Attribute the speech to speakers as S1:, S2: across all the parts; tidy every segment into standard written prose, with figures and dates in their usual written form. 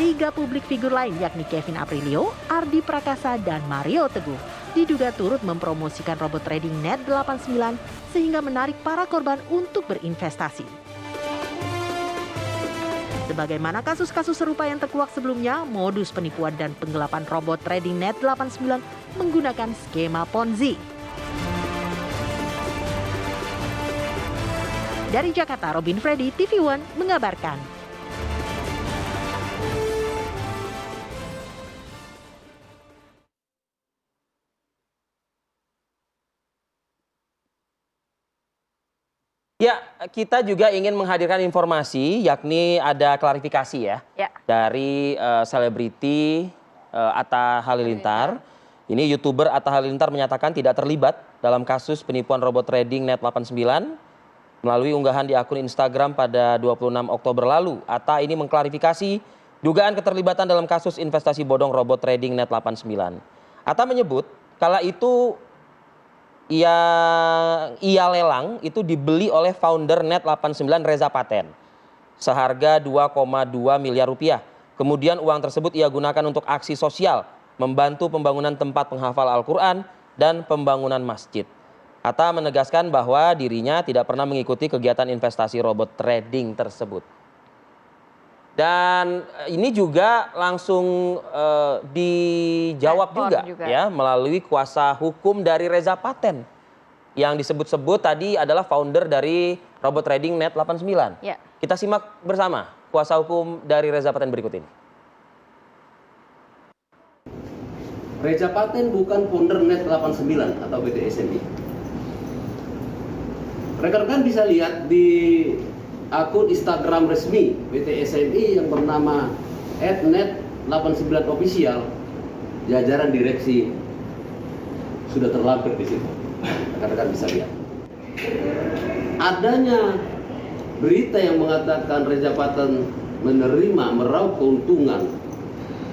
S1: 3 publik figur lain yakni Kevin Aprilio, Ardi Prakasa, dan Mario Teguh diduga turut mempromosikan robot trading Net89 sehingga menarik para korban untuk berinvestasi. Sebagaimana kasus-kasus serupa yang terkuak sebelumnya, modus penipuan dan penggelapan robot trading Net89 menggunakan skema Ponzi. Dari Jakarta, Robin Freddy, TV One mengabarkan.
S2: Ya, kita juga ingin menghadirkan informasi, yakni ada klarifikasi ya. Dari selebriti Atta Halilintar. Ini YouTuber Atta Halilintar menyatakan tidak terlibat dalam kasus penipuan robot trading Net89. Melalui unggahan di akun Instagram pada 26 Oktober lalu, Atta ini mengklarifikasi dugaan keterlibatan dalam kasus investasi bodong robot trading Net89. Atta menyebut kala itu ia lelang itu dibeli oleh founder Net89 Reza Paten seharga 2,2 miliar rupiah. Kemudian uang tersebut ia gunakan untuk aksi sosial, membantu pembangunan tempat penghafal Al-Quran dan pembangunan masjid. Atta menegaskan bahwa dirinya tidak pernah mengikuti kegiatan investasi robot trading tersebut. Dan ini juga langsung dijawab juga ya melalui kuasa hukum dari Reza Paten. Yang disebut-sebut tadi adalah founder dari robot trading Net89. Ya. Kita simak bersama kuasa hukum dari Reza Paten berikut ini.
S3: Reza Paten bukan founder Net89 atau BTSMI. Rekan-rekan bisa lihat di akun Instagram resmi BTSMI yang bernama @net89official, jajaran direksi sudah terlampir di situ. Rekan-rekan bisa lihat. Adanya berita yang mengatakan Reza Paten menerima meraup keuntungan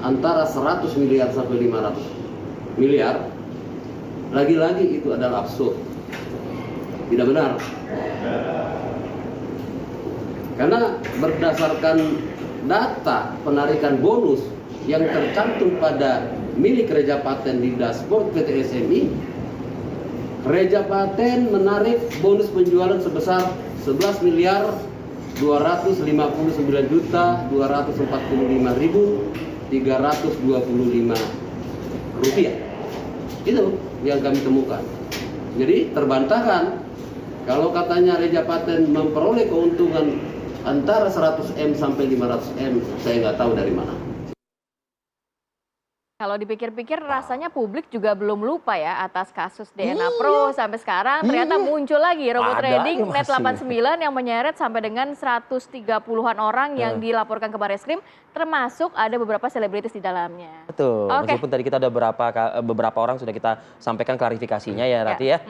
S3: antara 100 miliar sampai 500 miliar, lagi-lagi itu adalah absurd. Tidak benar. Karena berdasarkan data penarikan bonus yang tercantum pada milik Reza Paten di dashboard PTSMI, Reza Paten menarik bonus penjualan sebesar 11 miliar 259 juta 245.325 rupiah. Itu yang kami temukan. Jadi terbantahkan kalau katanya Reza Paten memperoleh keuntungan antara 100M sampai 500M, saya nggak tahu dari mana.
S4: Kalau dipikir-pikir rasanya publik juga belum lupa ya atas kasus DNA Pro sampai sekarang ternyata muncul lagi robot trading Net89 yang menyeret sampai dengan 130-an orang yang dilaporkan ke Barreskrim, termasuk ada beberapa selebritis di dalamnya.
S2: Betul, meskipun tadi kita ada beberapa orang sudah kita sampaikan klarifikasinya ya Rati ya.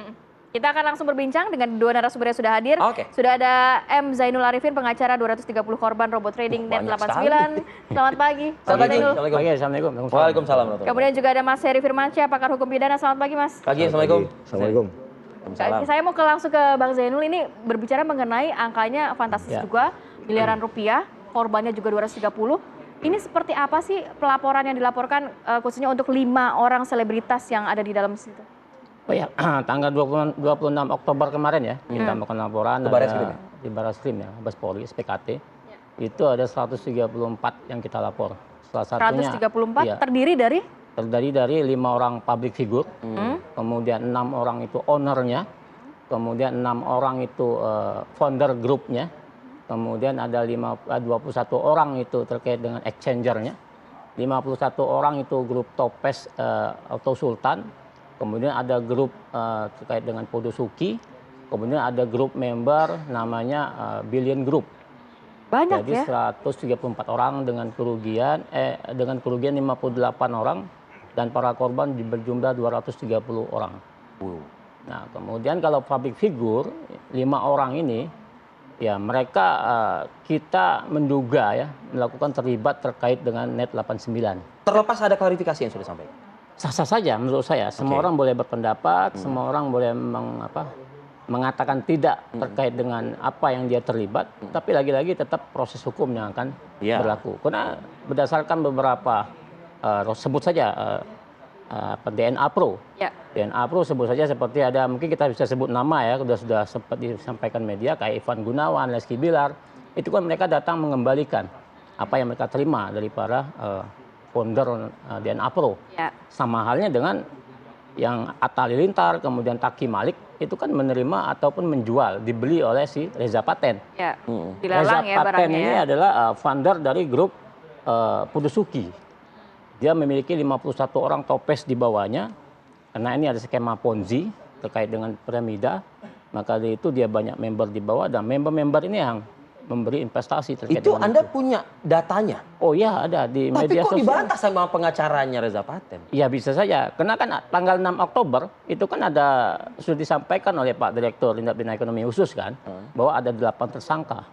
S4: Kita akan langsung berbincang dengan dua narasumber yang sudah hadir. Sudah ada M. Zainul Arifin, pengacara 230 korban robot trading Net89. Selamat pagi.
S2: Selamat pagi.
S5: Assalamualaikum.
S2: Waalaikumsalam.
S4: Kemudian juga ada Mas Heri Firmansyah, pakar hukum pidana. Selamat pagi, Mas.
S2: Pagi, Assalamualaikum.
S5: Assalamualaikum.
S4: Saya mau langsung ke Bang Zainul, ini berbicara mengenai angkanya fantastis juga, miliaran rupiah, korbannya juga 230. Ini seperti apa sih pelaporan yang dilaporkan khususnya untuk 5 orang selebritas yang ada di dalam situ?
S5: Oh ya, tanggal 26 Oktober kemarin ya, kita melakukan laporan di Barreskrim ya, Mabes Polri, SPKT. Itu ada 134 yang kita lapor. Salah satunya
S4: 134 terdiri dari
S5: 5 orang public figure, kemudian 6 orang itu ownernya, kemudian 6 orang itu founder grupnya, kemudian ada 21 orang itu terkait dengan exchangernya, 51 orang itu grup Topes atau Sultan. Kemudian ada grup terkait dengan Podosuki, kemudian ada grup member namanya Billion Group.
S4: Banyak.
S5: Jadi
S4: ya?
S5: 134 orang dengan kerugian 58 orang dan para korban berjumlah 230 orang. Nah, kemudian kalau public figure 5 orang ini ya mereka kita menduga ya melakukan terlibat terkait dengan Net89.
S2: Terlepas ada klarifikasi yang sudah disampaikan.
S5: Sah-sah saja menurut saya. Semua orang boleh berpendapat, semua orang boleh mengatakan tidak terkait dengan apa yang dia terlibat, tapi lagi-lagi tetap proses hukum yang akan berlaku. Karena berdasarkan beberapa sebut saja DNA Pro. DNA Pro sebut saja seperti ada, mungkin kita bisa sebut nama ya, sudah sempat disampaikan media kayak Ivan Gunawan, Lesti Bilar, itu kan mereka datang mengembalikan apa yang mereka terima dari para founder DNA Pro. Sama halnya dengan yang Atta Halilintar, kemudian Taki Malik, itu kan menerima ataupun menjual, dibeli oleh si Reza Paten. Reza Paten ini adalah founder dari grup Pudusuki. Dia memiliki 51 orang topes di bawahnya, karena ini ada skema Ponzi terkait dengan piramida, maka dari itu dia banyak member di bawah, dan member-member ini yang memberi investasi terkait
S2: itu.
S5: Dengan
S2: Anda punya datanya?
S5: Oh ya, ada di media sosial. Tapi kok
S2: dibantah sama pengacaranya Reza Paten?
S5: Ya bisa saja, karena kan tanggal 6 Oktober itu kan sudah disampaikan oleh Pak Direktur Tindak Pidana Ekonomi Khusus kan, bahwa ada 8 tersangka.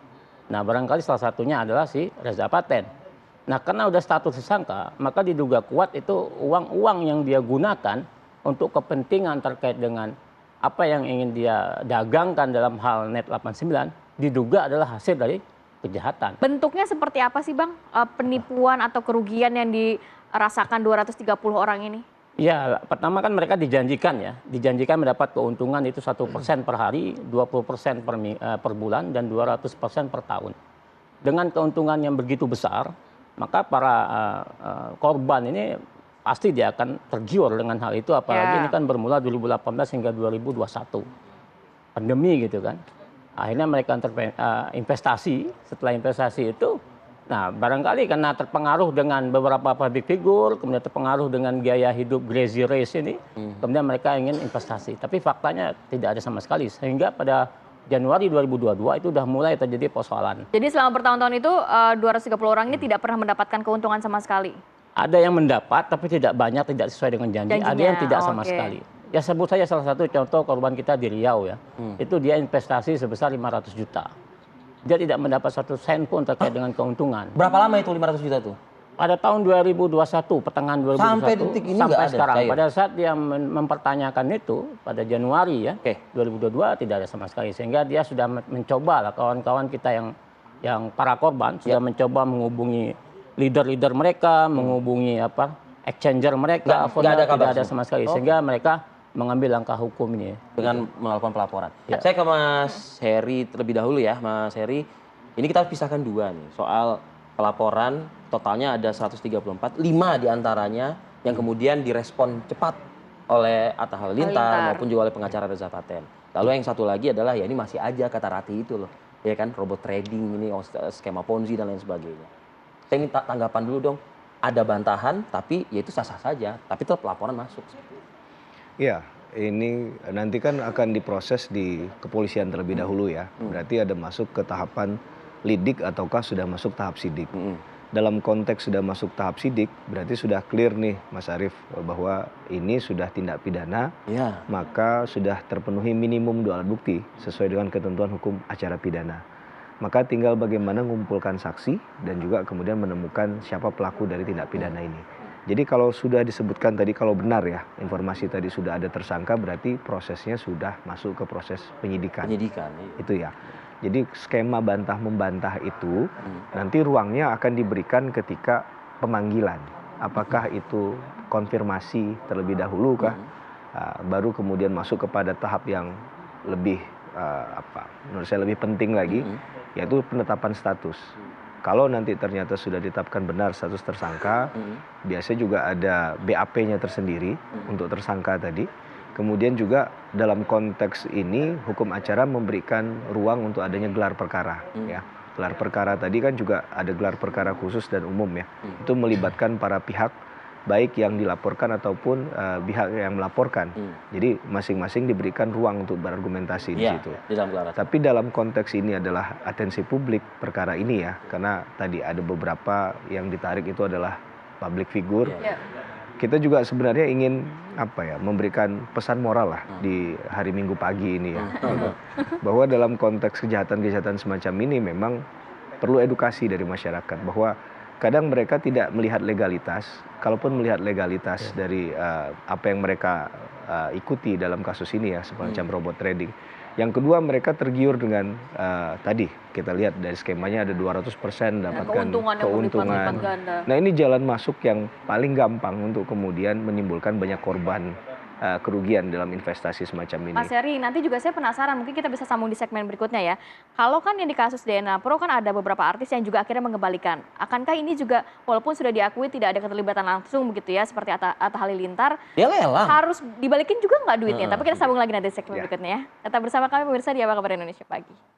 S5: Nah barangkali salah satunya adalah si Reza Paten. Nah karena udah status tersangka, maka diduga kuat itu uang-uang yang dia gunakan untuk kepentingan terkait dengan apa yang ingin dia dagangkan dalam hal Net 89, diduga adalah hasil dari kejahatan. Bentuknya seperti apa sih Bang? Penipuan atau kerugian yang dirasakan 230 orang ini? Ya, pertama kan mereka dijanjikan mendapat keuntungan itu 1% per hari, 20% per bulan, dan 200% per tahun. Dengan keuntungan yang begitu besar, maka para korban ini pasti dia akan tergiur dengan hal itu, apalagi ini kan bermula 2018 hingga 2021. Pandemi gitu kan. Akhirnya mereka investasi, setelah investasi itu, nah barangkali karena terpengaruh dengan beberapa public figure, kemudian terpengaruh dengan gaya hidup crazy race ini, kemudian mereka ingin investasi. Tapi faktanya tidak ada sama sekali, sehingga pada Januari 2022 itu sudah mulai terjadi persoalan. Jadi selama bertahun-tahun itu 230 orang ini tidak pernah mendapatkan keuntungan sama sekali? Ada yang mendapat, tapi tidak banyak, tidak sesuai dengan janjinya. Ada yang tidak sama sekali. Ya sebut saja salah satu contoh korban kita di Riau ya, itu dia investasi sebesar 500 juta. Dia tidak mendapat 1 sen pun terkait dengan keuntungan.
S2: Berapa lama itu 500 juta tuh? Pada tahun 2021, pertengahan 2021 sampai detik ini sampai sekarang. Pada saat dia mempertanyakan itu pada Januari ya, 2022 tidak ada sama sekali. Sehingga dia sudah mencoba lah, kawan-kawan kita yang para korban sudah mencoba menghubungi leader-leader mereka, menghubungi exchanger mereka, tidak ada sama sekali. Sehingga mereka mengambil langkah hukum ini dengan melakukan pelaporan. Saya ke Mas Heri terlebih dahulu ya, Mas Heri. Ini kita pisahkan dua nih soal pelaporan, totalnya ada 134, 5 diantaranya yang kemudian direspon cepat oleh Atta Halilintar maupun juga oleh pengacara Reza Paten. Lalu yang satu lagi adalah ya ini masih aja kata Rati itu loh, ya kan, robot trading ini, skema Ponzi dan lain sebagainya. Saya minta tanggapan dulu dong. Ada bantahan, tapi ya itu sah-sah saja, tapi tetap laporan masuk.
S6: Ya, ini nanti kan akan diproses di kepolisian terlebih dahulu ya. Berarti ada masuk ke tahapan lidik ataukah sudah masuk tahap sidik. Dalam konteks sudah masuk tahap sidik, berarti sudah clear nih Mas Arief bahwa ini sudah tindak pidana, maka sudah terpenuhi minimum 2 alat bukti sesuai dengan ketentuan hukum acara pidana. Maka tinggal bagaimana mengumpulkan saksi dan juga kemudian menemukan siapa pelaku dari tindak pidana ini. Jadi kalau sudah disebutkan tadi, kalau benar ya informasi tadi sudah ada tersangka, berarti prosesnya sudah masuk ke proses penyidikan. Itu ya. Jadi skema bantah-membantah itu nanti ruangnya akan diberikan ketika pemanggilan. Apakah itu konfirmasi terlebih dahulu kah? Baru kemudian masuk kepada tahap yang lebih menurut saya lebih penting lagi, yaitu penetapan status. Kalau nanti ternyata sudah ditetapkan benar status tersangka, biasanya juga ada BAP-nya tersendiri untuk tersangka tadi. Kemudian juga dalam konteks ini hukum acara memberikan ruang untuk adanya gelar perkara. Ya. Gelar perkara tadi kan juga ada gelar perkara khusus dan umum ya. Itu melibatkan para pihak, baik yang dilaporkan ataupun pihak yang melaporkan. Jadi masing-masing diberikan ruang untuk berargumentasi di situ. Tapi dalam konteks ini adalah atensi publik perkara ini ya, karena tadi ada beberapa yang ditarik itu adalah public figure. Kita juga sebenarnya ingin memberikan pesan moral lah di hari Minggu pagi ini ya, bahwa dalam konteks kejahatan-kejahatan semacam ini memang perlu edukasi dari masyarakat bahwa kadang mereka tidak melihat legalitas, kalaupun melihat legalitas dari apa yang mereka ikuti dalam kasus ini ya, semacam robot trading. Yang kedua, mereka tergiur dengan tadi kita lihat dari skemanya ada 200% dapatkan
S4: keuntungan yang berlipat-lipat ganda.
S6: Nah, ini jalan masuk yang paling gampang untuk kemudian menimbulkan banyak korban kerugian dalam investasi semacam ini.
S4: Mas Heri, nanti juga saya penasaran, mungkin kita bisa sambung di segmen berikutnya ya. Kalau kan yang di kasus DNA Pro kan ada beberapa artis yang juga akhirnya mengembalikan. Akankah ini juga walaupun sudah diakui tidak ada keterlibatan langsung begitu ya, seperti Atta Halilintar,
S2: Dia lelang.
S4: harus dibalikin juga nggak duitnya? Tapi kita sambung lagi nanti di segmen berikutnya ya. Tetap bersama kami pemirsa di Apa Kabar Indonesia Pagi.